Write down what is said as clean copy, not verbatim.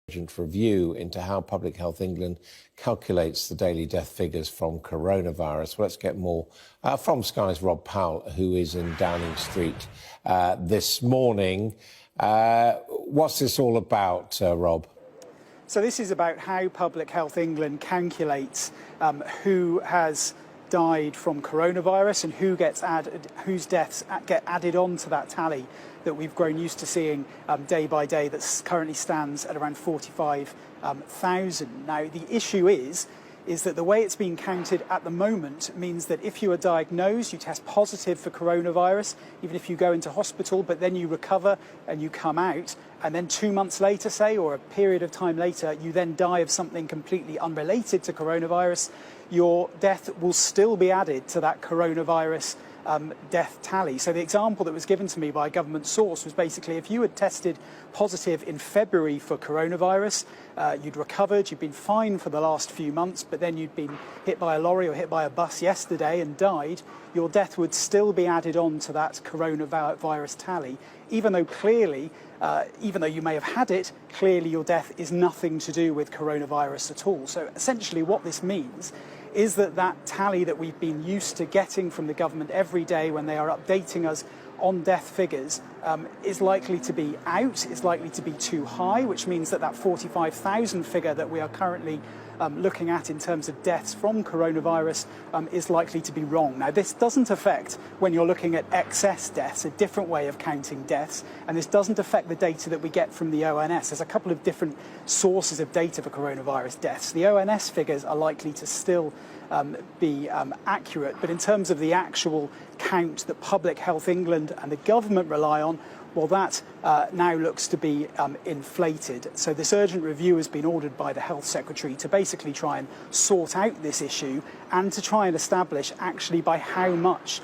urgent review into how Public Health England calculates the daily death figures from coronavirus. Well, let's get more from Sky's Rob Powell, who is in Downing Street this morning. What's this all about, Rob? So this is about how Public Health England calculates who has died from coronavirus and whose deaths get added on to that tally that we've grown used to seeing day by day, that currently stands at around 45,000. Now, the issue is that the way it's being counted at the moment means that if you are diagnosed, you test positive for coronavirus, even if you go into hospital, but then you recover and you come out, and then 2 months later, say, or a period of time later, you then die of something completely unrelated to coronavirus, your death will still be added to that coronavirus death tally. So the example that was given to me by a government source was basically if you had tested positive in February for coronavirus, you'd recovered, you'd been fine for the last few months, but then you'd been hit by a lorry or hit by a bus yesterday and died, your death would still be added on to that coronavirus tally, even though clearly, even though you may have had it, clearly your death is nothing to do with coronavirus at all. So essentially what this means is that tally that we've been used to getting from the government every day when they are updating us on death figures is likely to be out, is likely to be too high, which means that 45,000 figure that we are currently looking at in terms of deaths from coronavirus is likely to be wrong. Now, this doesn't affect when you're looking at excess deaths, a different way of counting deaths, and this doesn't affect the data that we get from the ONS. There's a couple of different sources of data for coronavirus deaths. The ONS figures are likely to still be accurate, but in terms of the actual count that Public Health England and the government rely on, well, that now looks to be inflated. So this urgent review has been ordered by the Health Secretary to basically try and sort out this issue and to try and establish actually by how much